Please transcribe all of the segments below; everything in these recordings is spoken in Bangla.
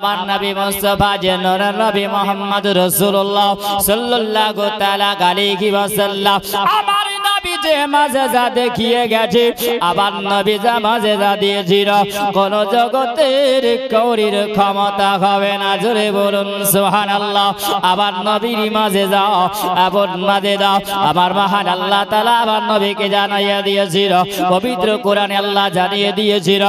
আমার নবী মুস্তাফা যে নূরের নবী মুহাম্মদ রাসূলুল্লাহ সাল্লাল্লাহু তাআলা আলাইহি ওয়াসাল্লাম আমার নবী যে মাযেজা দেখিয়ে গেছে আবার নবী যে মাযেজা দিয়েছিল কোন জগতের কাউরির ক্ষমতা হবে না জোরে বলুন সুবহানাল্লাহ আবার নবীর মাযেজা আবার মাযেজা আমার মহান আল্লাহ তাআলা আমার নবীকে জানাইয়া দিয়েছিল পবিত্র কোরআনে আল্লাহ জানিয়ে দিয়েছিল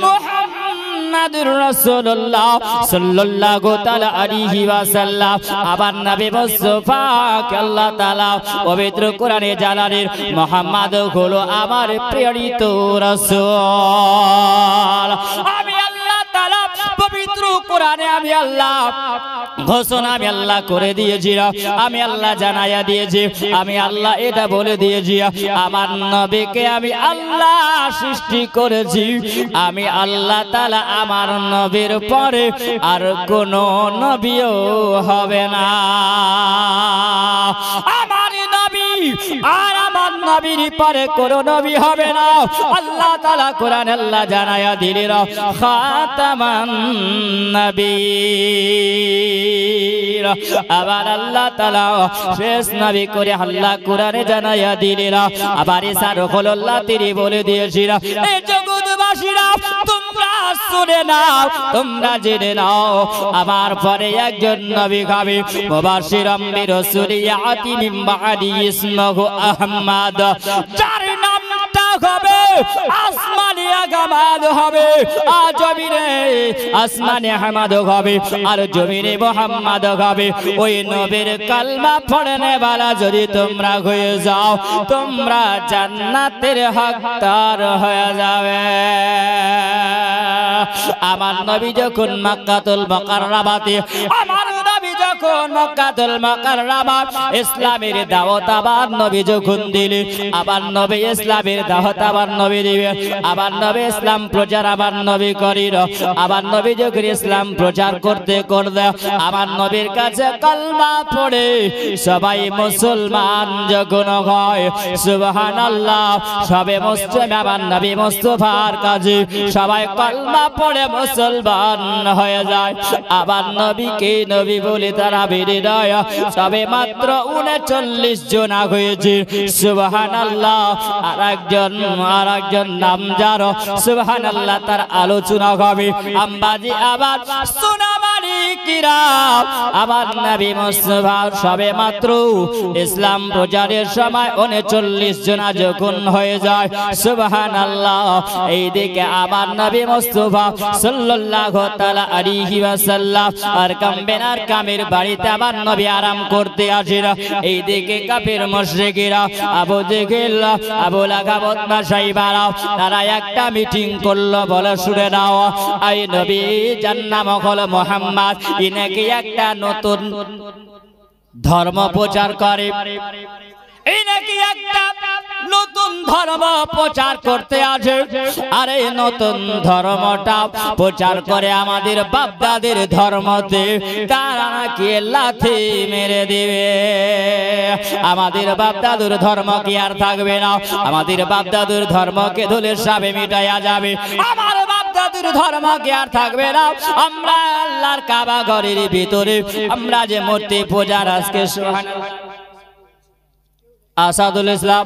মুহাম্মাদুর রাসূলুল্লাহ সাল্লাল্লাহু তাআলা আলাইহি ওয়াসাল্লাম আবার নবী মুস্তাফা কে আল্লাহ তাআলা পবিত্র কোরআনে জানালেন মুহাম্মদ হলো আমার প্রেরিত রাসূল আমি আল্লাহ তাআলা পবিত্র কোরআনে আমি আল্লাহ ঘোষণা আমি আল্লাহ করে দিয়েছি আমি আল্লাহ জানাইয়া দিয়েছি আমি আল্লাহ এটা বলে দিয়েছি আমার নবীকে আমি আল্লাহ সৃষ্টি করেছি আমি আল্লাহ তাআলা আমার নবীর পরে আর কোন নবীও হবে না আমার নবী আর আমার নবীর পরে কোন নবী হবে না আল্লাহ তাআলা কোরআনে আল্লাহ জানাইয়া দিলেন খাতামান নবীর আবার আল্লাহ তাআলা শেষ নবী করে আল্লাহ কোরআনে জানাইয়া দিলেন আবার ঈসা রূহুল্লাহ তিনি বলে দিয়েছিল এই জগৎবাসীরা তোমরা শুনে নাও তোমরা জেনে নাও আমার পরে একজন নবী হবে মুবাশশিরাম বিরাসূলিয়াতি মিন বাদি ইসমুহু আহমদ যার নামটা হবে আসমানে আহমদ হবে আর জমিনে আসমানে আহমদ হবে আর জমিনে মুহাম্মদ হবে ওই নবীর কালমা পড়নে वाला যদি তোমরা হয়ে যাও তোমরা জান্নাতের হকদার হয়ে যাবে আমার নবী যখন মক্কাতুল মুকাররমাতে আমার নবী যখন মক্কাতুল মুকাররমা ইসলামের দাওয়াত আবার নবী যখন দিলেন আবার নবী ইসলামের দাওয়াত আবার নবী দিবেন আবার নবী ইসলাম প্রচার আবার নবী করিল আবার নবী যখন ইসলাম প্রচার করতে করতে আমার নবীর কাছে কালমা পড়ে সবাই মুসলমান যখন হয় সুবহানাল্লাহ সবে মুসলিম আবার নবী মুস্তাফার কাছে সবাই কালমা পড়ে মুসলমান হয়ে যায় আবার নবীকে নবী বলে তারা বেরিয়ে দেয় সবে মাত্র 39 জন হয়েছে সুবহানাল্লাহ আরেকজন নাম যার সুবহানাল্লাহ তার আলোচনা হবে আম্বাজি আবার সোনামানি কিরাম আবার নবী মুস্তাফা সবে মাত্র ইসলাম প্রচারের সময় 39 জন যখন হয়ে যায় সুবহানাল্লাহ এইদিকে আমার নবী মুস্তাফা সাল্লাল্লাহু তাআলা আলাইহি ওয়াসাল্লাম আরকাম বিন আরকামের বাড়িতে আবার নবী আরাম করতে আসেন এইদিকে কাফির মুশরিকরা আবু জেহেল আবু লাহাব উতবা শাইবারা তারা একটা মিটিং করলো বলে শুনে নাও এই নবী যার নাম হলো মুহাম্মদ ইনাকে একটা নতুন ধর্ম প্রচার করে এই নাকি একটা নতুন ধর্ম প্রচার করতে আসে আর এই নতুন ধর্মটা প্রচার করে আমাদের বাপদাদের ধর্মতে তারা নাকি লাথি মেরে দিবে আমাদের বাপদাদুর ধর্ম কি আর থাকবে না আমাদের বাপদাদুর ধর্মকে ধুলের সাবে মিটাইয়া যাবে আমার বাপদাদুর ধর্ম কি আর থাকবে না আমরা আল্লাহর কাবা ঘরের ভিতরে আমরা যে মূর্তি পূজার আজকে আসাদুল ইসলাম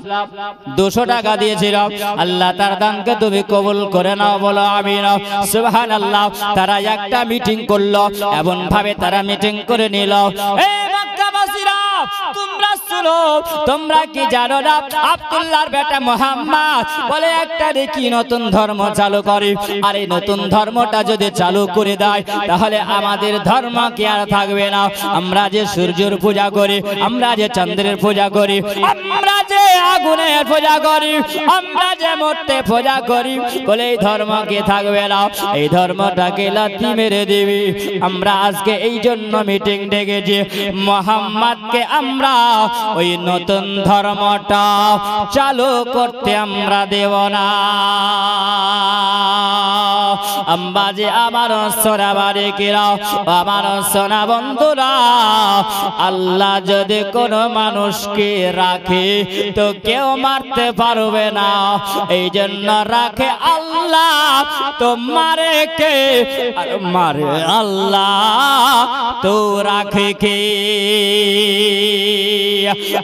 200 টাকা দিয়েছিল আল্লাহ তার দানকে তুমি কবুল করে নাও বলো আমিন সুবহানাল্লাহ তারা একটা মিটিং করলো এমন ভাবে তারা মিটিং করে নিল এই মক্কাবাসীরা তোমরা শুনো তোমরা কি জানো না আব্দুল্লাহর বেটা মুহাম্মদ বলে একটা দেখি নতুন ধর্ম চালু করে আর এই নতুন ধর্মটা যদি চালু করে দেয় তাহলে আমাদের ধর্ম কি আর থাকবে না আমরা যে সূর্যের পূজা করি আমরা যে চন্দ্রের পূজা করি আমরা যে আগুনের পূজা করি আমরা যে মূর্তি পূজা করি বলে এই ধর্ম কি থাকবে না এই ধর্মটাকে লাথি মেরে দিবি আমরা আজকে এই জন্য মিটিং ডেকেছি মুহাম্মদকে আমরা ওই নতুন ধর্মটা চালু করতে আমরা দেব না। আম্বাজি আমার সোনা বাড়িরা, আমার সোনা বন্ধুরা, আল্লাহ যদি কোনো মানুষকে রাখে তো কেউ মারতে পারবে না। এই জন্য রাখে আল্লাহ, তো মারে কে? আর মারে আল্লাহ, তো রাখে কে?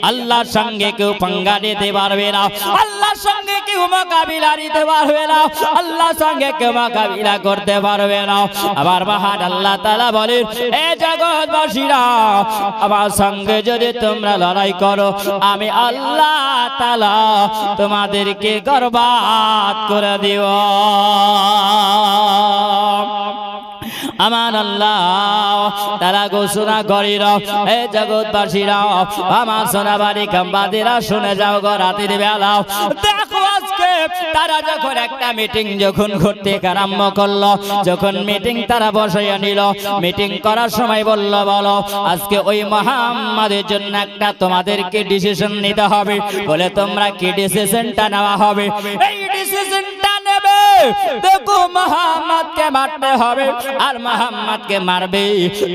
আল্লাহর সঙ্গে কেউ পাঙ্গা নিতে পারবে না, আল্লাহর সঙ্গে কেউ মোকাবিলা নিতে পারবে না, আল্লাহর সঙ্গে কেউ মোকাবিলা করতে পারবে না। আবার মহান আল্লাহ তাআলা বলেন, এ জগৎবাসীরা, আমার সঙ্গে যদি তোমরা লড়াই করো, আমি আল্লাহ তাআলা তোমাদেরকে বরবাদ করে দিব। আমার আল্লাহ তারা ঘোষণা করিল, এ জগৎবাসীরা, আমার সোনাবাড়ি কাম্বাদিরা, শুনে যাও গো রাতের বেলা। দেখো আজকে তারা যখন একটা মিটিং যখন করতে আরম্ভ করলো, যখন মিটিং তারা বসাইয়া নিল, মিটিং করার সময় বলল, বলো আজকে ওই মুহাম্মাদের জন্য একটা তোমাদেরকে ডিসিশন নিতে হবে। বলে তোমরা কি ডিসিশনটা নেওয়া হবে? এই ডিসিশনটা নেবে, দেখো মুহাম্মাদকে মারতে হবে। আর মুহাম্মাদকে মারবে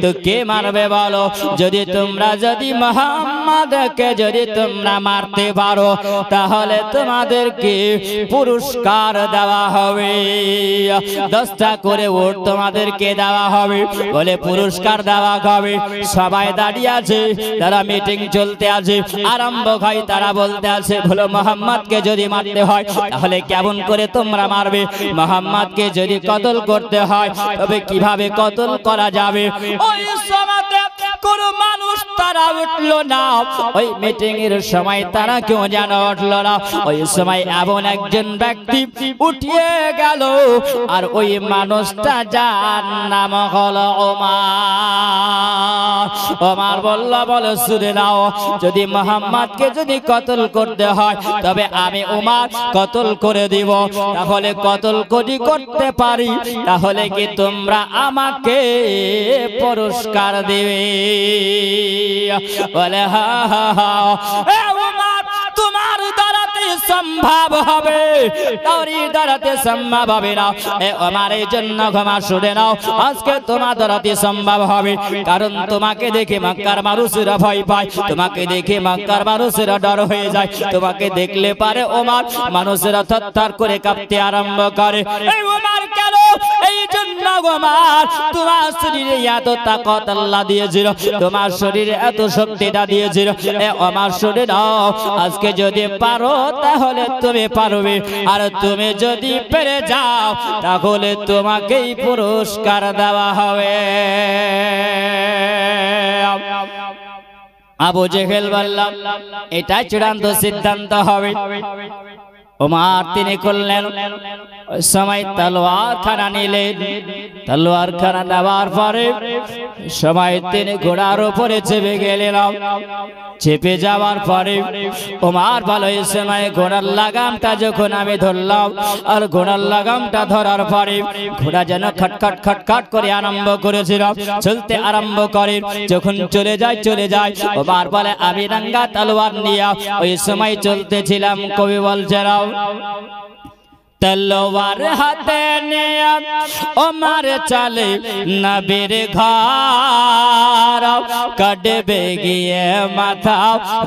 তো কে মারবে বলো? যদি তোমরা যদি মুহাম্মাদকে যদি তোমরা মারতে পারো, তাহলে তোমাদেরকে পুরস্কার দেওয়া হবে, 10টা করে উট তোমাদেরকে দেওয়া হবে। বলে পুরস্কার দেওয়া হবে। সবাই দাঁড়িয়ে আছে, তারা মিটিং চলতে আছে, আরম্ভ হয়, তারা বলতে আছে, বলো মুহাম্মাদকে যদি মারতে হয় তাহলে কেমন করে তোমরা মারবে? মুহাম্মাদকে যদি কতল করতে হয় তবে কিভাবে কতল করা যাবে? ওই সময়তে কোন মানুষ তারা উঠলো না, ওই মিটিং এর সময় তারা কেউ যেন উঠলো না। ওই সময় এমন একজন ব্যক্তি উঠিয়ে গেল, আর ওই মানুষটা যার নাম হলো ওমর। ওমর বলল, বলো শুনে নাও, যদি মুহাম্মাদকে যদি কতল করতে হয় তবে আমি ওমর কতল করে দিব। তাহলে কতল যদি করতে পারি তাহলে কি তোমরা আমাকে পুরস্কার দেবে? বলে হা হা হা। তোমার দ্বারাতে সম্ভব হবে, তোর দ্বারাতে সম্ভব হবে না। আমার এই জন্য ক্ষমা শুনে নাও, আজকে তোমার দ্বারাতে সম্ভব হবে, কারণ তোমাকে দেখে মক্কার মানুষেরা ভয় পায়, তোমাকে দেখে মক্কার মানুষেরা ডর হয়ে যায়, তোমাকে দেখলে পারে ওমর মানুষেরা থরথর করে কাঁপতে আরম্ভ করে। এই ওমর কেন? এই জন্য ওমর, তোমার শরীরে এত তাকত আল্লাহ দিয়েছিল, তোমার শরীরে এত শক্তিটা দিয়েছিল। ওমর শুনে নাও, আজকে যদি পারো তাহলে তুমি পারবে, আর তুমি যদি পেরে যাও তাহলে তোমাকেই পুরস্কার দেওয়া হবে। আবু জেহেল বলল, এটা চূড়ান্ত সিদ্ধান্ত হবে। ওমর তিনি করলেন, ওই সময় তলোয়ার খানা নিলেন, তলোয়ার খানা নেওয়ার পরে সময় তিনি ঘোড়ার উপরে চেপে গেলেন। চেপে যাওয়ার পরে ওমর বলে, এই সময় ঘোড়ার লাগামটা যখন আমি ধরলাম, আর ঘোড়ার লাগামটা ধরার পরে ঘোড়া যেন খটখট খটখট করে আরম্ভ করেছিল, চলতে আরম্ভ করে। যখন চলে যায় ওমর বলে, আমি রাঙ্গা তলোয়ার নিয়ে ওই সময় চলতেছিলাম। কবি বলছে, তলোয়ার হাতে নিয়ে ওমর চলে নবীর ঘর, কাটবে গিয়ে মাথা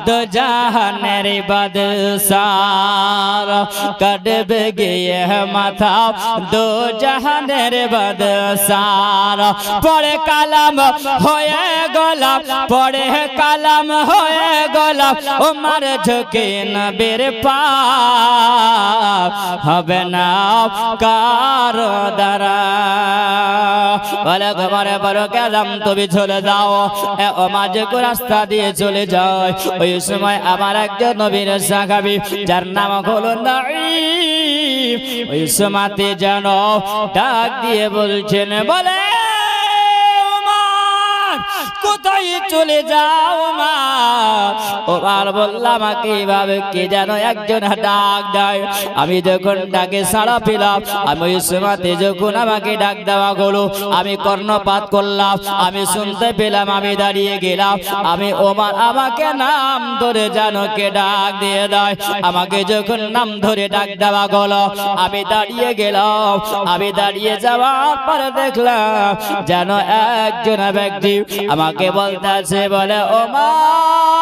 দো জাহানের বাদশার, কাটবে গিয়ে মাথা দো জাহানের বাদশার। পড়ে কালাম হয়ে গোলাপ, পড়ে কালাম হয়ে গোলাপ, ওমর ঝুঁকে নবীর পাপ, হবে না কারো দ্বারা। বলে ঘরে বড় কালাম তুমি চলে যাও। ওমর যে রাস্তা দিয়ে চলে যায়, ওই সময় আমার একজন নবীর সাহাবী যার নাম হলো নাঈম, ওই সময়তে যেন ডাক দিয়ে বলছেন, বলে কোথায় চলে যাও মা? ওমর বলল আমাকে এইভাবে কে যেন একজন ডাক দেয়। আমি যখন ডাকে সাড়া পেলাম, আমি ওই সময়তে যখন আমাকে ডাক দেওয়া হলো, আমি কর্ণপাত করলাম, আমি শুনতে পেলাম, আমি দাঁড়িয়ে গেলাম। আমি ওমর আমাকে নাম ধরে যেন কে ডাক দিয়ে দেয়। আমাকে যখন নাম ধরে ডাক দেওয়া হলো, আমি দাঁড়িয়ে গেলাম। আমি দাঁড়িয়ে যাওয়ার পরে দেখলাম যেন একজন ব্যক্তি আমাকে বলতেছে, বলে ওমর,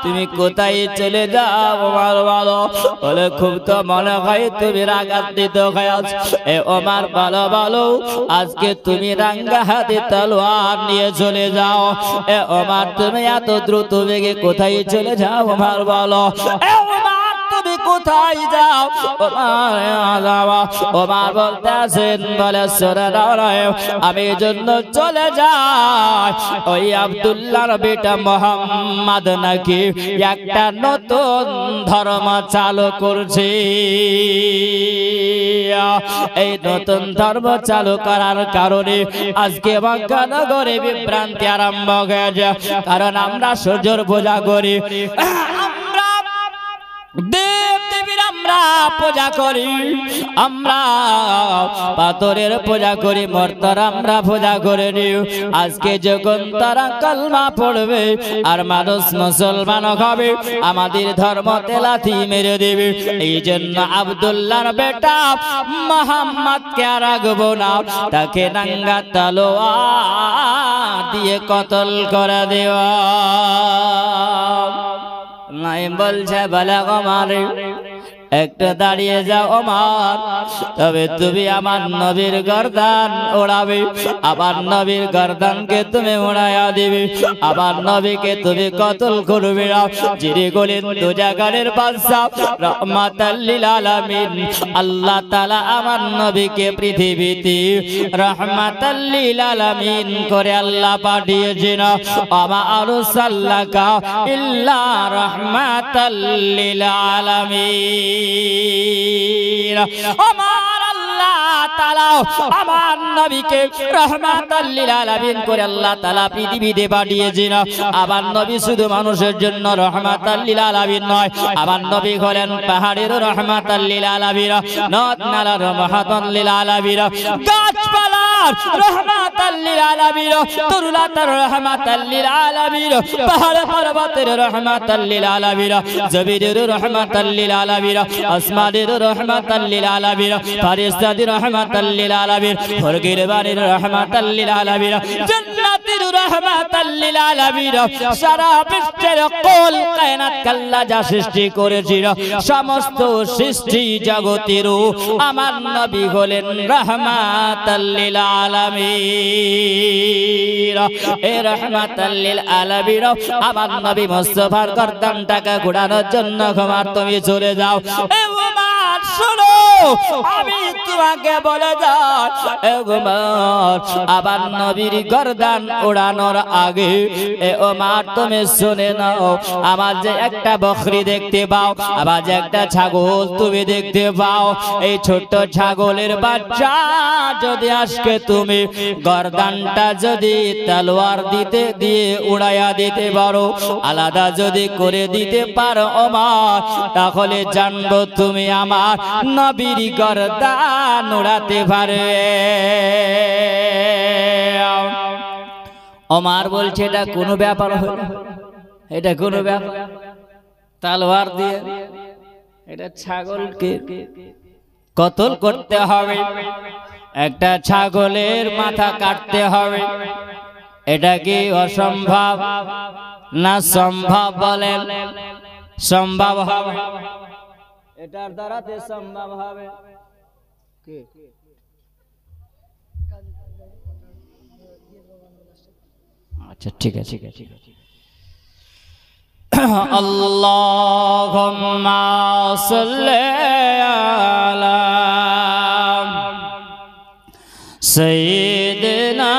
তুমি কোথায় চলে যাও? ওমর বলো, বলে খুব তো মনে হয় তুমি রাগান্বিত হয়ে আছো। এ ওমর বলো, বলো আজকে তুমি রাঙ্গা হাতে তলোয়ার নিয়ে চলে যাও। এ ওমর তুমি এত দ্রুত বেগে কোথায় চলে যাও? ওমর বলো, এ ওমর তুমি কোথায় যাও? ওমর বলতে আছেন, বলে আমি জন্য চলে যাই ওই আব্দুল্লাহর বেটা মোহাম্মদ নাকি একটা নতুন ধর্ম চালু করছে। এই নতুন ধর্ম চালু করার কারণে আজকে মক্কা নগরে বিভ্রান্তি আরম্ভ হয়ে যায়। কারণ আমরা সূর্যের পূজা করি, দেব দেবীর আমরা পূজা করি, আমরা পাথরের পূজা করি, মূর্তির আমরা পূজা করে নিই। আজকে যখন তারা কালমা পড়বে আর মানুষ মুসলমান হবে, আমাদের ধর্ম তেলাথি মেরে দেবে। এই জন্য আব্দুল্লাহর বেটা মুহাম্মদকে আর রাখবো না, তাকে নাঙ্গা তলোয়ার দিয়ে কতল করে দেওয়া। নাই বলছে, বলে ওমর একটু দাঁড়িয়ে যাও ওমর, তবে তুমি আমার নবীর গর্দান ওড়াবে, আমার নবীর গর্দানকে তুমি উড়াইয়া দিবে, আমার নবীকে তুমি কতল করবে না। যিনি বলেন দুজাগানের বাদশা রাহমাতাল লিল আলামিন, আল্লাহ তাআলা আমার নবীকে পৃথিবীতে রাহমাতাল লিল আলামিন করে আল্লাহ পাঠিয়েছেন। আমা আরসালনাকা ইল্লা রাহমাতাল লিল আলামিন। আমার আল্লাহ তাআলা আমার নবীকে রাহমাতাল লিল আলামিন করে আল্লাহ তাআলা পৃথিবীতে পাঠিয়েছেন। আমার নবী শুধু মানুষের জন্য রাহমাতাল লিল আলামিন নয়, আমার নবী হলেন পাহাড়ের রাহমাতাল লিল আলামিন, নদ নালার রাহমাতাল লিল আলামিন, গাছপালার রাহমাতাল লিল আলামিন, তরুলতার রাহমাতাল লিল আলামিন, পাহাড় পর্বতের রাহমাতাল লিল আলামিন, জমিনের রাহমাতাল লিল আলামিন, আসমানের রাহমাতাল লিল আলামিন, ফারিস্তাদের রাহমাতাল লিল আলামিন, ফরগের বাড়ির রাহমাতাল লিল আলামিন, জান্নাতের রাহমাতাল লিল আলামিন। সারা বিশ্বের কুল কায়নাত আল্লাহ যা সৃষ্টি করেছিল, সমস্ত সৃষ্টি জগতের আমার নবী হলেন রাহমাতাল লিল আলামিন। এই রাহমাতাল লিল আলামিন আমার নবী মুস্তাফার গর্দানটাকে ঘোরানোর জন্য ঘুমার তুমি চলে যাও। এ ওমর শোনো, আমি তোমাকে বলে যাই, এ ওমর আবার নবীর গর্দান ওড়ানোর আগে এ ওমর তুমি শুনে নাও, আমার যে একটা বকরি দেখতে পাও, আবার যে একটা ছাগল তুমি দেখতে পাও, এই ছোট্ট ছাগলের বাচ্চা যদি আজকে তুমি গর্দানটা যদি তলোয়ার দিতে দিয়ে উড়াইয়া দিতে পারো, আলাদা যদি করে দিতে পারো ওমর, তাহলে জানবো তুমি আমার নবীর গর্দান উড়াতে পারবে। ওমর বলছে এটা কোনো ব্যাপার হলো, এটা কোনো ব্যাপার, তলোয়ার দিয়ে এটা ছাগলকে কতল করতে হবে, একটা ছাগলের মাথা কাটতে হবে, এটা কি অসম্ভব না সম্ভব? বলেন সম্ভব হবে, এটার দ্বারাতে সম্ভব হবে। আচ্ছা ঠিক আছে, ঠিক আছে, ঠিক আছে। আল্লাহুম্মা সাল্লি আলা সাইয়্যিদিনা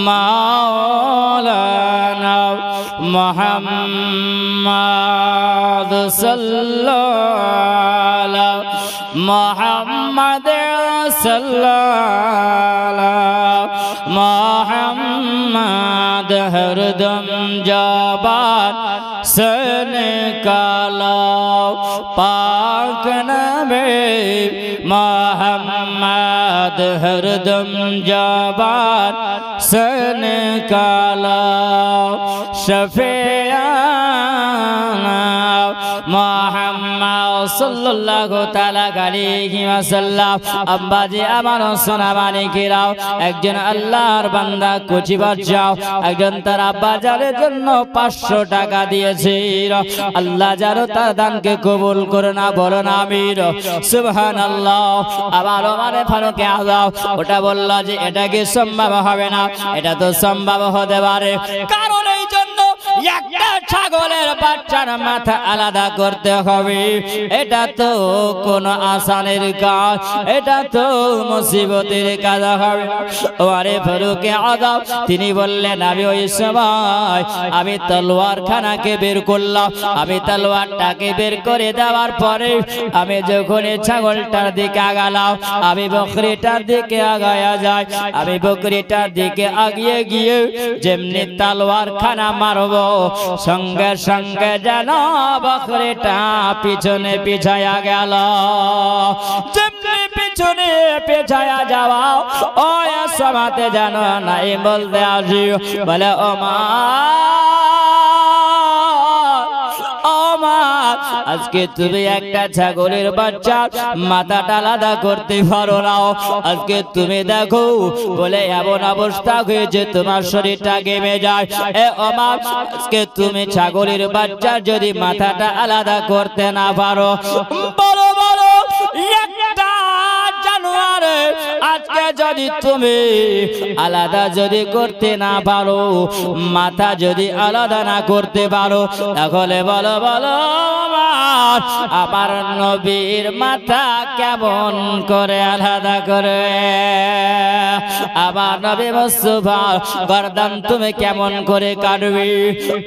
মাওলানা মুহাম্মদ সাল্লাল্লাহু মোহাম্মদ সাল্লাল্লাহু মোহাম্মদ হরদম জবান से निकालो पाक नबी मोहम्मद हरदम जबान से निकालो शफियाना मोहम्मद सल्लल्लाहु ताला अलैहि वसल्लम अब्बाजी আমার সোনা মানিকেরাও একজন আল্লাহর বান্দা কুচিবার যাও একজন তার আব্বা জানের জন্য 500 টাকা দিয়েছে আল্লাহ যেন তার দানকে কবুল করে না বলেন আমিন সুবহানাল্লাহ আবার ওমর ফারুক আযম ওটা বলল যে এটা কি সম্ভব হবে না এটা তো সম্ভব হতে পারে কারণ এই জন্য একটা ছাগলের বাচ্চার মাথা আলাদা করতে হবে এটা তো কোন আসানের কাজ এটা তো মুসিবতের কাজ হবে ওমর ফারুক আযম তিনি বললেন আমি ওই সময় আমি তলোয়ার খানাকে বের করলাম আমি তলোয়ারটাকে বের করে দেওয়ার পরে আমি যখন ছাগলটার দিকে আগালাম আমি বকরিটার দিকে আগায়া যাই আমি বকরিটার দিকে আগিয়ে গিয়ে যেমনি তলোয়ার খানা মারব সঙ্গে সঙ্গে যেন বকরিটা পিছনে পিছায়া গেল যেমনি পিছনে পিছায়া যাওয়া ওই সমাতে যেন নাই বলতে আসি বলে আজকে তুমি একটা ছাগলের বাচ্চার মাথাটা আলাদা করতে পারো না আজকে তুমি দেখো বলে এমন অবস্থা হয়েছে তোমার শরীরটা ঘেমে যায় এ ওমর আজকে তুমি ছাগলের বাচ্চার যদি মাথাটা আলাদা করতে না পারো বড় বড় একটা জানোয়ার আজকে যদি তুমি আলাদা যদি করতে না পারো মাথা যদি আলাদা না করতে পারো তাহলে বলো বলো আমার নবীর মাথা কেমন করে আলাদা করে আমার নবী মুস্তাফা গর্দান তুমি কেমন করে কাটবে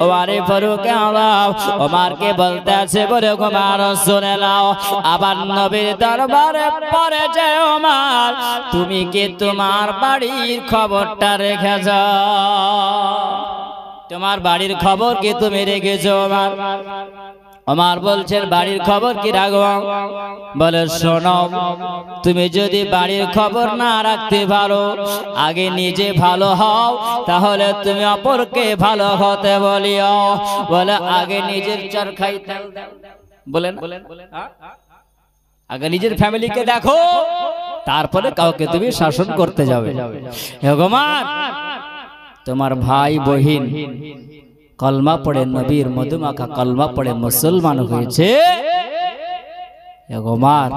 ওমর ফারুক আযম ওমরকে বলতে আছে বলে ওমর শুনে নাও আবার নবীর দরবারে পড়ে যে ওমর তুমি কি তোমার বাড়ির খবরটা রেখেছ তোমার বাড়ির খবর কি তুমি রেখেছো ওমর ওমর বলছেন বাড়ির খবর কি রাখব বলে শোনো তুমি যদি বাড়ির খবর না রাখতে পারো আগে নিজে ভালো হও তাহলে তুমি অপরকে ভালো হতে বলিও বলে আগে নিজের চরখাই তেল দাও বলেন আগে নিজের ফ্যামিলিকে দেখো তারপরে কাউকে তুমি শাসন করতে যাবে হে ভগবান তোমার ভাই বহিন কলমা পড়ে নবীর মধুমাখা কলমা পড়ে মুসলমান হয়েছে হে ভগবান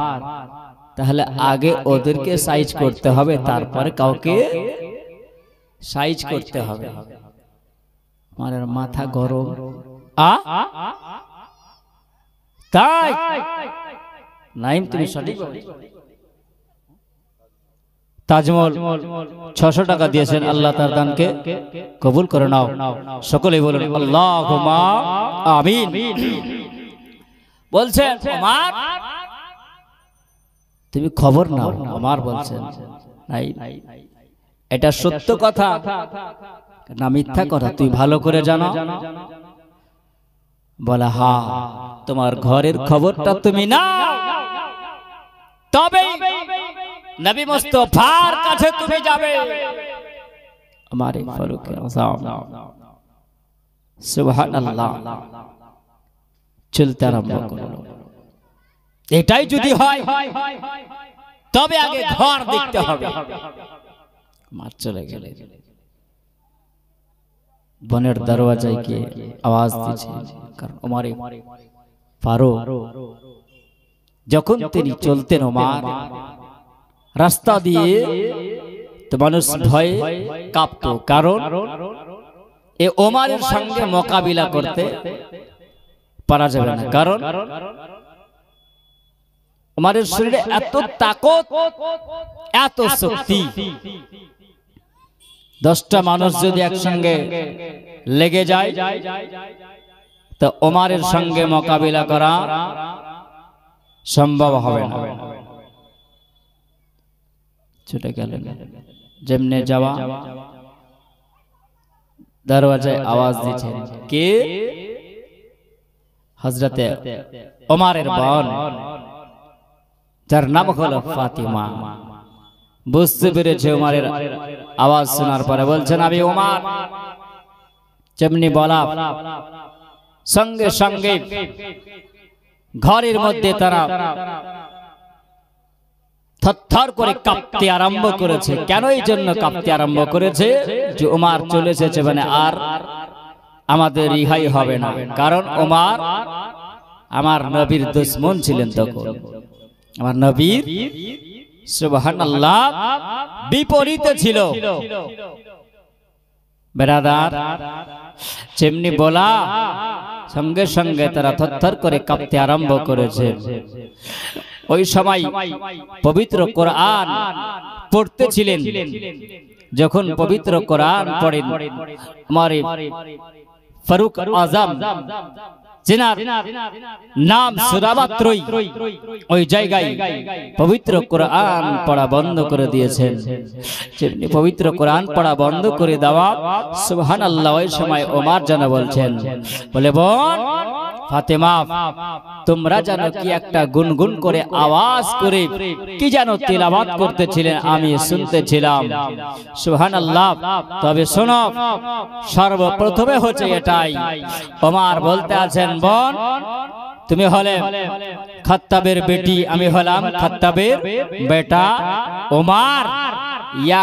তাহলে আগে ওদেরকে সাইজ করতে হবে তারপরে কাউকে সাইজ করতে হবে আমার মাথা গরম তাই নাইম তুমি সঠিক তাজমহল 600 টাকা দিয়েছেন আল্লাহ তার দানকে কবুল করে নাও সকলে বলুন আল্লাহুম্মা আমিন বলছেন ওমর তুমি খবর নাও ওমর বলছেন নাই এটা সত্য কথা না মিথ্যা কথা তুই ভালো করে জানো বলে হ্যাঁ তোমার ঘরের খবরটা তুমি নাও তবে নবী মুস্তাফার কাছে তুমি যাবে আমারে ফারুক আযম সুবহানাল্লাহ চলতে আরম্ভ করলো এটাই যদি হয় তবে আগে ঘর দেখতে হবে মার চলে গেল বনের দরওয়াজায় গিয়ে আওয়াজ দিয়েছে কারণ ওমরে ফারুক যখন তিনি চলতেন ওমর রাস্তা দিয়ে তো মানুষ ভয়ে কাঁপতো কারণ এ ওমরের সঙ্গে মোকাবিলা করতে পারা যাবে না কারণ ওমরের শরীরে এত তাকত এত শক্তি 10টা মানুষ যদি একসঙ্গে লেগে যায় তো ওমরের সঙ্গে মোকাবিলা করা সম্ভব হবে না। ছুটে গেলেন, যেমনে যাওয়া দরওয়াজায় আওয়াজ দিচ্ছেন, কে? হযরতে ওমরের বোন, যার নাম হলো ফাতিমা। বুঝতে পেরেছে ওমরের আওয়াজ শোনার পরে বলছেন, আমি ওমর। যেমনি বলা সঙ্গে সঙ্গে ঘরের মধ্যে তারা থরথর করে কাঁপতে আরম্ভ করেছে। কেন এই জন্য কাঁপতে আরম্ভ করেছে? যে ওমর চলে এসেছে, মানে আর আমাদের রিহাই হবে না। কারণ ওমর আমার নবীর দুশমন ছিলেন তখন, আমার নবীর সুবহানাল্লাহ বিপরীতে ছিল। বেরাদার, যেমনি বলা সঙ্গে সঙ্গে তারা থরথর করে কাঁপতে আরম্ভ করেছে। ওই সময় পবিত্র কোরআন পড়তেছিলেন। যখন পবিত্র কোরআন পড়েন, আমার ফারুক আজম जिनार नाम सुराबात्रई ওই জায়গায় পবিত্র কোরআন পড়া বন্ধ করে দিয়েছেন। যেমনি পবিত্র কোরআন পড়া বন্ধ করে দেওয়া সুবহানাল্লাহ, ওই সময় ওমর জানা বলছেন, বলে বোন ফাতেমা, তোমরা জানো কি একটা গুনগুন করে আওয়াজ করে কি জানো তিলাওয়াত করতেছিলেন, আমি শুনতেছিলাম। সুবহানাল্লাহ। তবে শোনো, সর্বপ্রথমে হচ্ছে এটাই, ওমর বলতে আছেন, বোন তুমি হলে খাত্তাবের বেটি, আমি হলাম খাত্তাবের বেটা। ওমর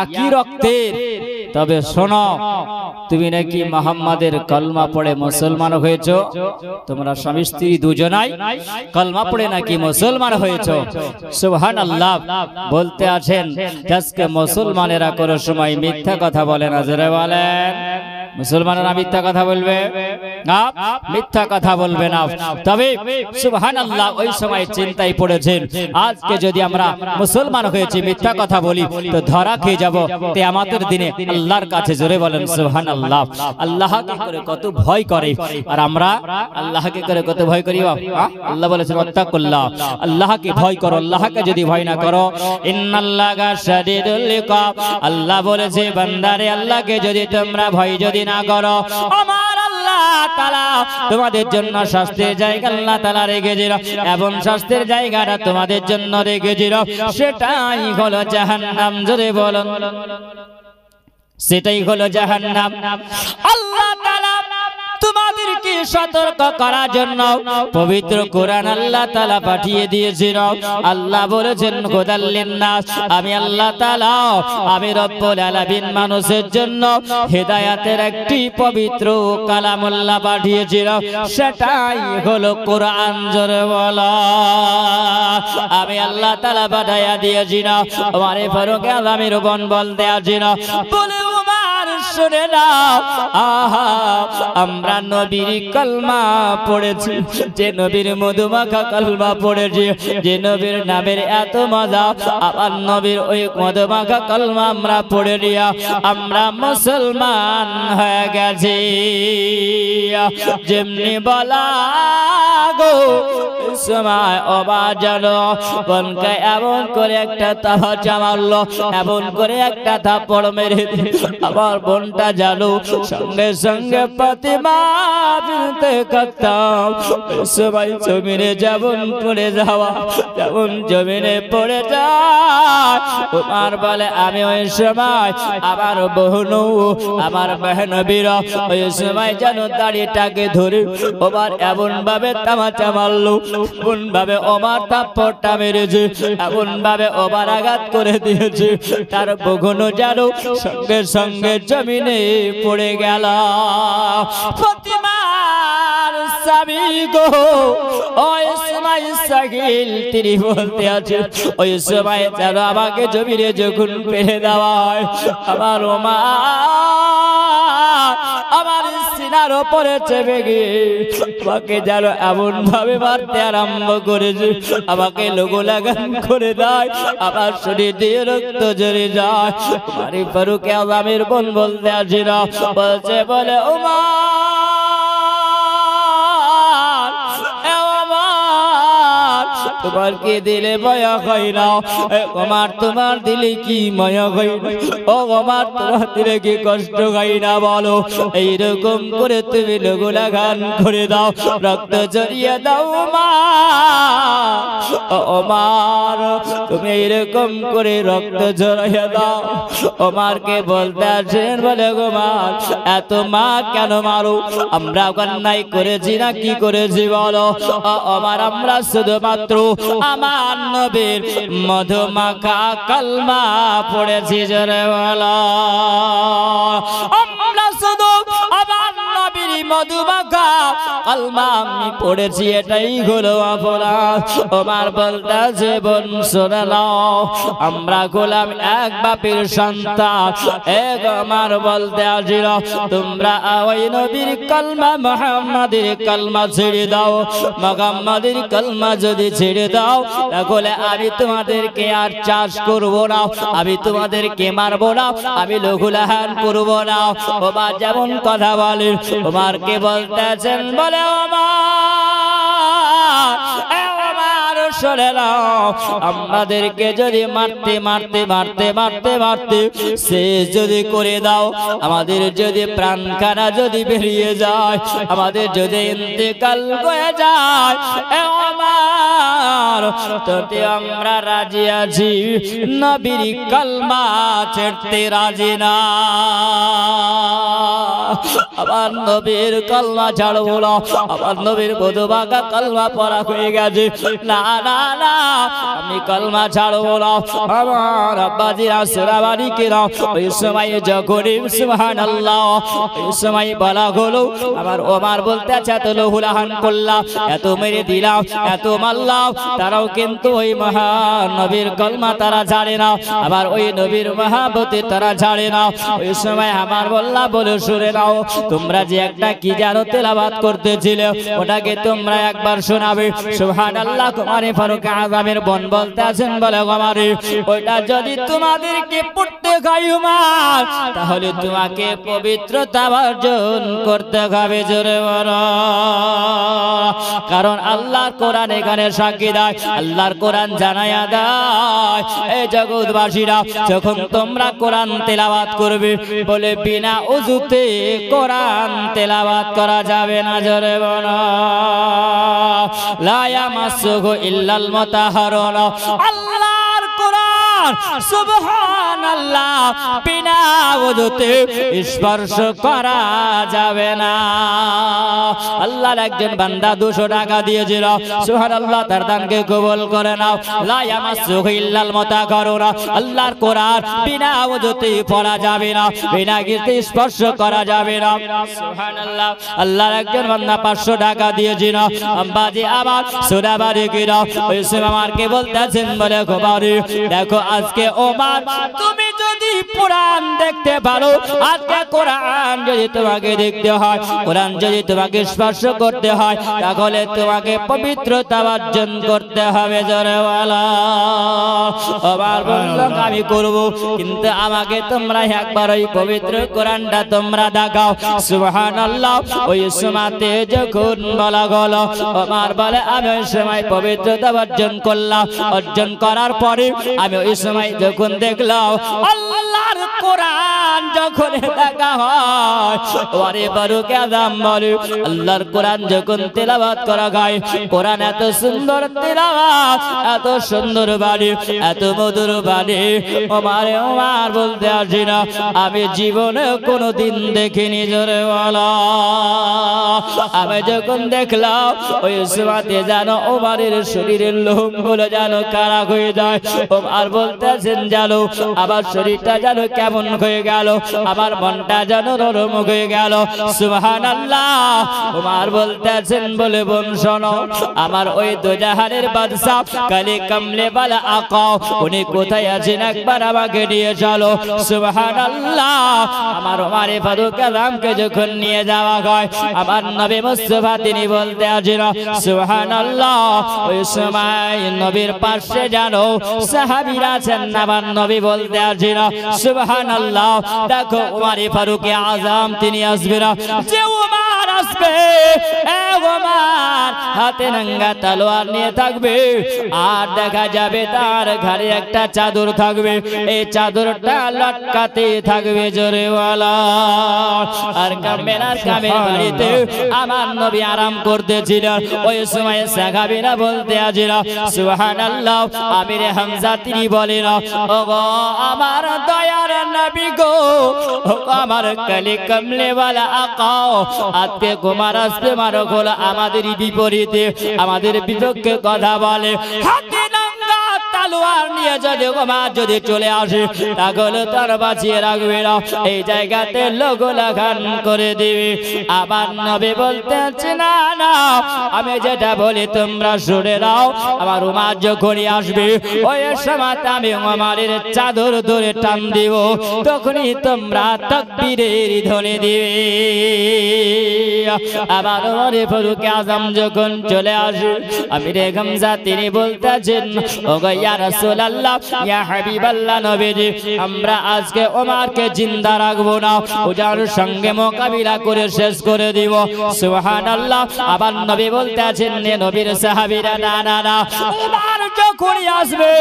একই রক্তের। তবে শোনো, তুমি নাকি মুহাম্মাদের কলমা পড়ে মুসলমান হয়েছো, তোমরা স্বামী স্ত্রী দুজনাই কলমা পড়ে নাকি মুসলমান হয়েছো। সুবহানাল্লাহ। বলতে আছেন, আজকে মুসলমানেরা কোনো সময় মিথ্যা কথা বলে না। জোরে বলেন, মুসলমানেরা মিথ্যা কথা বলবে না, মিথ্যা কথা বলবে না। তবে সুবহানাল্লাহ, ওই সময় চিন্তায় পড়েছেন, আজকে যদি আমরা মুসলমান হয়েছি মিথ্যা কথা বলি তো ধরা খেয়ে যাব কিয়ামতের দিনে আল্লাহর কাছে। জোরে বলেন সুবহানাল্লাহ। আল্লাহকে করে কত ভয় করে, আর আমরা আল্লাহকে করে কত ভয় করি। আল্লাহ বলেছেন, ওয়াত্তাকুল্লাহ, আল্লাহকে ভয় করো। আল্লাহকে যদি ভয় না করো, ইন্নাল্লাহা শাদীদুল ইকাব, আল্লাহ বলেছে বান্দারে আল্লাহকে যদি তোমরা ভয় যদি না করো, আমার আল্লাহ তাআলা তোমাদের জন্য শাস্তির জায়গা আল্লাহ তাআলা রেখেছিল, এবং শাস্তির জায়গাটা তোমাদের জন্য রেখেছিল, সেটাই হলো জাহান্নাম। জোরে বলুন, সেটাই হলো জাহান্নাম। আল্লাহ তাআলা তোমাদেরকে সতর্ক করার জন্য পবিত্র কোরআন আল্লাহ তাআলা পাঠিয়ে দিয়েছেন। আল্লাহ বলেছেন, হুদাল লিন্নাস, আমি আল্লাহ তাআলা, আমি রব্বুল আলামিন মানুষের জন্য হেদায়েতের একটি পবিত্র কালামুল্লাহ পাঠিয়েছিল, সেটাই হলো কোরআন। জোরে বলো, আমি আল্লাহ তাআলা পাঠিয়ে দিয়েছি। আমারে ফারুক আজমের বোন বলতে আছেন, বলে ওমর শুনে নাও, আহা আমরা নবীর কলমা পড়েছি, যে নবীর মধুমাখা কলমা পড়েছি, যে নবীর নামের এত মজা, আবার নবীর ওই মধুমাখা কলমা আমরা পড়ে নিয়া আমরা মুসলমান হয়ে গেছি। যেমনি বলা গো সময় অবাক জানো, বোনকে এমন করে একটা তাহাজা মারলো, এমন করে একটা থাপ্পড় মেরে আবার বোনটা জানো সঙ্গে সঙ্গে ফাতিমা বিনতে খাত্তাব সবাই জমিনে যেমন পড়ে যাওয়া, যেমন জমিনে পড়ে যায়। ওমর বলে, আমি ওই সময় আমার বোনও আমার বহনবীরা ওই সময় যেন দাড়িটাকে ধরে ওমর এমন ভাবে তামাচা মারলো, এমন ভাবে ওমর থাপ্পড়টা মেরেছে, এমন ভাবে ওমর আঘাত করে দিয়েছে, তার বোনও যেন সঙ্গে সঙ্গে জমিনে পড়ে গেল। ফাতিমার স্বামী গো ওই সময় সাকিল তিনি বলতে আছে, ওই সময় যেন আমাকে জমিনে যখন ফেলে দেওয়া হয়, আমার ওমা আমার সিনার উপরে চেপে গিয়ে আমাকে যেন এমন ভাবে মারতে আরম্ভ করেছে, আমাকে লোগো লাগান করে দেয়, আমার শরীর দিয়ে রক্ত ঝরে যায়। আমার ফারুক আজমের বোন বলতে আসে না, বলছে, বলে তোমার কি দিলে মায়া হয় না? ওমর তোমার দিলে কি মায়া হয় না? ও ওমর তোমার দিলে কি কষ্ট হয় না বলো? এইরকম করে তুমি লোকগুলা গান করে দাও, রক্ত জড়িয়ে দাও ওমর, তুমি এইরকম করে রক্ত জড়িয়ে দাও। ওমরকে বলতে আসেন, বলে ওমর এত মা কেন মারো? আমরা অন্যায় করেছি না কি করেছি বলো? ওমর আমরা শুধুমাত্র আমার নবীর মধুমাখা কালমা পড়েছি, জোরে বলো। আমরা শুধু আমার নবীর মধুমাখা কালমা আমি পড়েছি, এটাই হলো অপরাধ। ওমর বলতেছে, বোন শুনে নাও, আমরা গোলাম এক বাপের সন্তান। এক আমার বলতে আসিল, তোমরা ওই নবীর কালমা মুহাম্মাদের কালমা ছেড়ে দাও। মুহাম্মাদের কালমা যদি ছেড়ে দাও, তাহলে আমি তোমাদেরকে আর চাষ করব না, আমি তোমাদেরকে মারব না, আমি লঘুলাহান করব না। ওমর যেমন কথা বলেন, ওমরকে বলতেছেন, বলে আমাদেরকে যদি মারতে মারতে মারতে মারতে মারতে শেষ যদি করে দাও, আমাদের যদি প্রাণখানা যদি বেরিয়ে যায়, আমাদের যদি ইন্তেকাল হয়ে যায়, তাতে আমরা রাজি আছি, নবীর কালমা ছেড়তে রাজি না। আমার নবীর কালমা ছাড়বো না, আমার নবীর মধুমাখা কালমা পড়া হয়ে গেছে, না না না আমি কালমা ছাড়বো না। আমার আব্বাজিরা সুরাবানিকেরা ওই সময় যখন সুবহানাল্লাহ ওই সময় বলা হলো, আমার ওমর বলতে আছে, এত লহুলাহান করলাম, এত মেরে দিলাম, এত মারলাম, তারাও কিন্তু ওই মহান নবীর কালমা তারা ছাড়ে না, আবার ওই নবীর মহাবতে তারা ছাড়ে না। ওই সময় আমার বললা, বলে শুনে নাও, তোমরা যে একটা কি জানো তেলাওয়াত করতেছিলে, ওটাকে তোমরা একবার শোনাবে। সুবহানাল্লাহ। কুমারে ফারুক আযমের বোন বলতে আছেন, বলে কুমারে ওটা যদি তোমাদেরকে পড়তে হয় উমর, তাহলে তোমাকে পবিত্রতা অর্জন করতে হবে, জোরে বলো। কারণ আল্লাহর কোরআন এখানে সাক্ষী দেয়, আল্লাহর কোরআন জানায়া দেয়, এই জগৎবাসীরা যখন তোমরা কোরআন তেলাওয়াত করবে, বলে বিনা ওযুতে কোরআন তেলাওয়াত করা যাবে না, জোরে বলো। লা ইয়ামাসসুহু ইল্লাল মুতাহহারুন। আল্লাহর কোরআন সুবহানাল্লাহ বিনা ওযুতে স্পর্শ করা যাবে না। আল্লাহর একজন বান্দা 200 টাকা দিয়েছিল, সুবহানাল্লাহ, তার দানকে কবুল করে নাও। লা ইয়ামাসসুহু ইল্লাল মুতাহহারুন। আল্লাহর কোরআন বিনা ওযুতে পড়া যাবে না, বিনা গিরতে স্পর্শ করা যাবে না, সুবহানাল্লাহ। আল্লাহর একজন বান্দা 500 টাকা দিয়েছিল, আম্বাজি আবার সুরাবারে কিরা ওই আমারকে বলতেছেন, বলে খবরে দেখো আজকে ওমর তুমি যদি কোরআন দেখতে পারো, আজকে কোরআন যদি তোমাকে দেখতে হয়, কোরআন যদি তোমাকে স্পর্শ করতে হয়, তাহলে তোমাকে পবিত্রতা অর্জন করতে হবে, জোরে বলো। ওমর বলল, আমি করব, কিন্তু আমাকে তোমরা একবার ওই পবিত্র কোরআনটা তোমরা দেখাও, সুবহানাল্লাহ। ওই সময়তে যখন বলা হলো, ওমর বলে আমি ওই সময় পবিত্রতা অর্জন করলাম, অর্জন করার পরে আমি ওই সময় যখন দেখলাম আল্লাহর কোরআন যখন দেখা হয়, ওরে ফারুক আযম বলে আল্লাহর কোরআন যখন তেলাওয়াত করা হয়, কোরআন এত সুন্দর তেলাওয়াত, এত সুন্দর বাণী, এত মধুর বাণী, ওমর বলতে আসি না আমি জীবনে কোনোদিন দেখিনি, জোরে বলো। আমি যখন দেখলাম ওই সময়তে যেন ওমরের শরীরের লোমগুলো যেন কারা হয়ে যায়, ওমর বলতেছেন জানো আমার শরীরটা যেন কেমন হয়ে গেল, আমার মনটা যেন নরম হয়ে গেল, সুবহানাল্লাহ। ওমর বলতেছেন, বলে বোন শোনো, আমার ওই দুজাহানের বাদশা কালে কামলে বালা আকা উনি কোথায় আছেন, একবার আমাকে নিয়ে চলো, সুবহানাল্লাহ। আমার ওমরে ফারুক আযমকে যখন নিয়ে যাওয়া হয়, আমার নবী মুস্তাফা তিনি বলতে আছেন, সুবহানাল্লাহ। ওই সময় নবীর পাশে জানো সাহাবীরা আছেন, আমার নবী বলতে আছেন, সুবহানাল্লাহ। দেখো ওমরে ফারুক আযম তিনি আসবেন, যে ওমর আসবে ওমর হাতে নাঙ্গা তলোয়ার নিয়ে থাকবে আর দেখা যাবে তার ঘাড়ে একটা চাদর থাকবে এই চাদরটা লটকাতে থাকবে জোরে ওয়ালা আর কামের বাড়িতে আমার নবী আরাম করতেছিলেন ওই সময় সাহাবীরা বলতে আছিল সুবহানাল্লাহ আমির হামজা তিনি বলেন ওগো আমার দয়ার নবী গো আমার কালি কমলে वाला আকা আজকে কুমার আসতে মারো গোলা আমাদের বিপরীতে আমাদের বিপক্ষে কথা বলে হাতে নাঙ্গা তলোয়ার নিয়ে যদি কুমার যদি চলে আসে তাহলে তার বাঁচিয়ে রাখবে না এই জায়গাতে লোগো লাগান করে দিবে আবার নবী বলতেছে না না আমি যেটা বলি তোমরা শুনে নাও আমার উমার যখনই আসবে ওই সময় আমি উমারের চাদর ধরে টান দিব তখনই তোমরা তাকবীরের ধ্বনি দিবে আবার ওমরে ফারুক আজম যখন চলে আসে আমির হামজা তিনি বলতেছেন ওগো ইয়া রাসূলুল্লাহ ইয়া হাবিবাল্লাহ নবীজি আমরা আজকে ওমরকে জিন্দা রাখবো না ওজার সঙ্গে মোকাবিলা করে শেষ করে দিব সুবহানাল্লাহ আবার নবী বলতেছেন নবীর সাহাবীরা না না না ওমর যখনই আসবে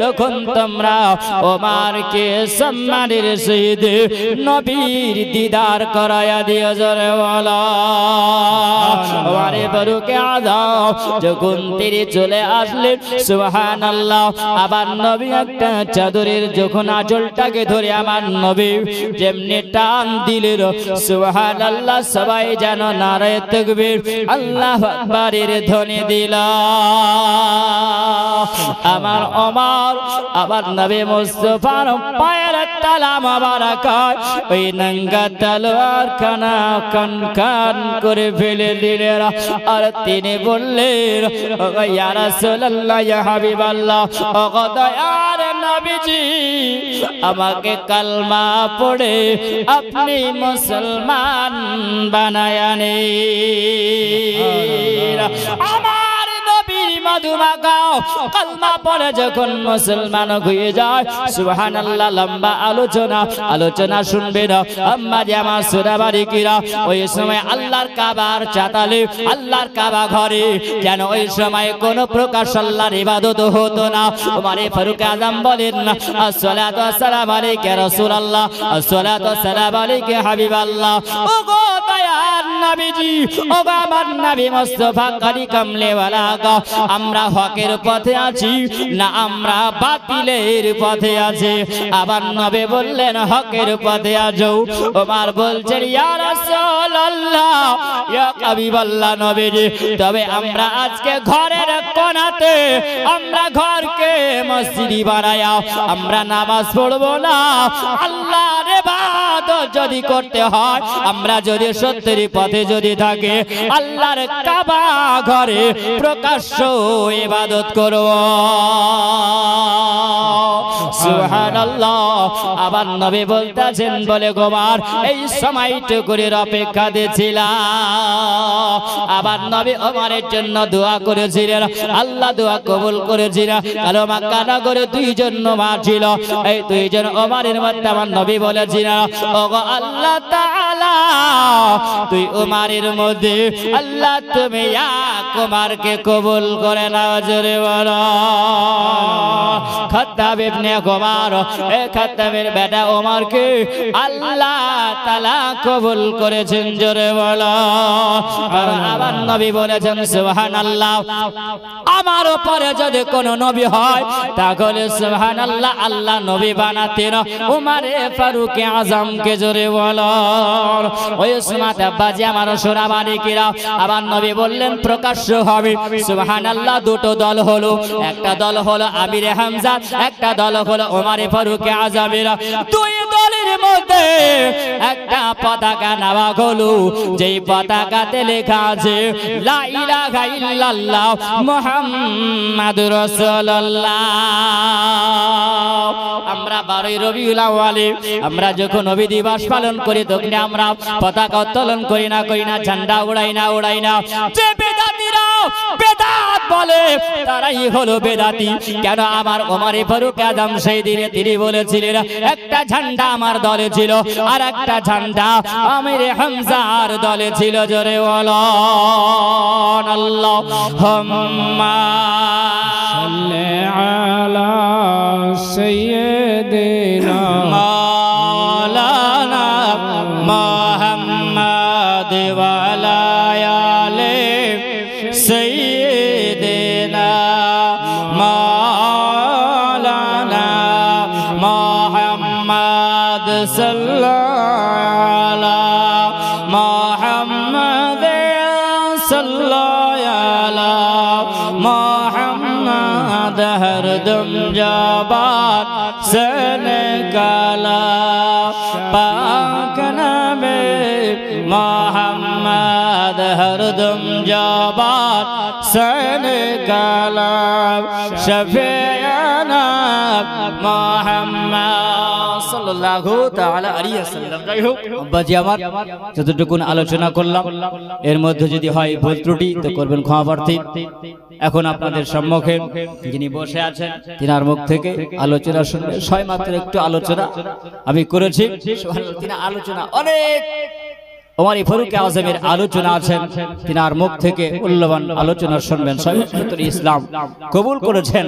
তখন তোমরা ওমরকে সম্মানের সহিত নবীর দিদার করায়া দিও জোরে বলো ওমরে ফারুক আযম যখন তিনি চলে আসলেন সুবহানাল্লাহ আবার নবী একটা চাদরের যখন আঁচলটাকে ধরে আমার নবী যেমনি টান দিলেন সুবহানাল্লাহ সবাই যেন নারায়ে তাকবীর আল্লাহু আকবারের ধ্বনি দিল আমার ওমর আবার নবী মুস্তাফার পায়ের তালা মোবারক ওই নঙ্গা তলোয়ার খানা কান কান করে ফেলে দিলেন আর তিনি বললেন ওগো ইয়া রাসূলুল্লাহ ইয়া হাবিবাল্লাহ ওগো দয়ার নবীজি আমাকে কালমা পড়ে আপনি মুসলমান বানায়া নেন আমার নবীর মধুমাগাও কালমা পড়ে যখন মুসলমান হয়ে যায় সুবহানাল্লাহ লম্বা আলোচনা শুনবে না আম্মা জামা সুরাবারিকিরা ওই সময় আল্লাহর কাবার চাতালে আল্লাহর কাবা ঘরে যেন ওই সময় কোন প্রকার আল্লাহর ইবাদত হতো না ওমরে ফারুক আযম বলেন আসসালাতু ওয়াসসালামু আলাইকা রাসূলুল্লাহ আসসালাতু ওয়াসসালামু আলাইকা হাবিবাল্লাহ ওগো দয়ার নবীজি ওগো আমার নবী মুস্তাফা কারি কামলে ওয়ালা গো আমরা হকের পথে আছি না আমরা বাতিলের পথে আছি আবার নবী বললেন হকের পথে আছো ওমর বলছেন ইয়া রাসূলুল্লাহ ইয়া হাবিবাল্লাহ নবীজি তবে আমরা আজকে ঘরের কোণাতে আমরা ঘরকে মসজিদ বানায়া আমরা নামাজ পড়ব না আল্লাহর ইবাদত যদি করতে হয় আমরা যদি সত্যের পথে যদি থাকে আল্লাহর কাবা ঘরে প্রকাশ্য ইবাদত করব সুবহানাল্লাহ আবার নবী বলতেছেন বলে গোমার এই সময়টুকুর অপেক্ষা দিয়েছিলাম আবার নবী ওমরের জন্য দোয়া করেছিলেন আল্লাহ দোয়া কবুল করেছিলেন কারণ মক্কা নগরে দুইজন নবী ছিল এই দুইজন ওমরের মধ্যে আমার নবী বলেছিলেন ওগো আল্লাহ তাআলা তুই ওমরের মধ্যে আল্লাহ তুমি এক ওমরকে কবুল করে নাও জোরে বলো খাত্তাব ইবনে ওমর এই খাত্তাবের বেটা ওমরকে আল্লাহ তাআলা কবুল করেছেন জোরে বলো কারণ আমার নবী বলেছেন সুবহানাল্লাহ আমার উপরে যদি কোন নবী হয় তাহলে সুবহানাল্লাহ আল্লাহ নবী বানাতেন ওমরে ফারুক আযমকে জোরে বলো ওই সময় আব্বাজি আমার সোনামানিকেরা আবার নবী বললেন প্রকাশ্য হবে সুবহানাল্লাহ দুটো দল হলো একটা দল হলো আমির হামজা একটা দল হলো ওমরে ফারুক আযমের দুই দলের মধ্যে একটা পতাকা নেওয়া হলো যেই পতাকাতে লেখা আছে লা ইলাহা ইল্লাল্লাহ মুহাম্মাদুর রাসূলুল্লাহ আমরা 12 রবিউল আউয়ালে আমরা যখন নবী দিবস পালন করি তখন আমরা পতাকা উত্তোলন করি না ঝান্ডা উড়াই না যে বেদাতিরা বেদাত বলে তারাই হলো বেদাতি। কেন? আমার ওমর ফারুক আজম সেই দিনে তিনি বলেছিলেন একটা ঝান্ডা আমার দলে ছিল আর একটা ঝান্ডা আমির হামজার দলে ছিল। জোরে বলুন আল্লাহুম্মা সাল্লি আলা সাইয়্যিদিনা মাওলানা মুহাম্মদ ওয়া আলা আলি সাইয়্যিদিনা মাওলানা মুহাম্মদ সাল্লাল্লাহু আলা মুহাম্মদ সাল্লাল্লাহু আলা মুহাম্মদ হরদম জবান से निकाला पाक नबी मोहम्मद हरदम जबान से निकाला शफीअना मोहम्मद সাল্লাল্লাহু তাআলা আলাইহি ওয়াসাল্লাম। যাই হোক আব্বাজি আমার যতটুকুন আলোচনা করলাম এর মধ্যে যদি হয় ভুল ত্রুটি তো করবেন ক্ষমা প্রার্থী। এখন আপনাদের সম্মুখে যিনি বসে আছেন তিনার মুখ থেকে আলোচনা শুনবেন। ছয় মাত্র একটু আলোচনা আমি করেছি। তিনি আলোচনা অনেক ওমর ফারুক আজমের আলোচনা আছেন, তিনার মুখ থেকে মূল্যবান আলোচনা শুনবেন। সবাই ইসলাম কবুল করেছেন।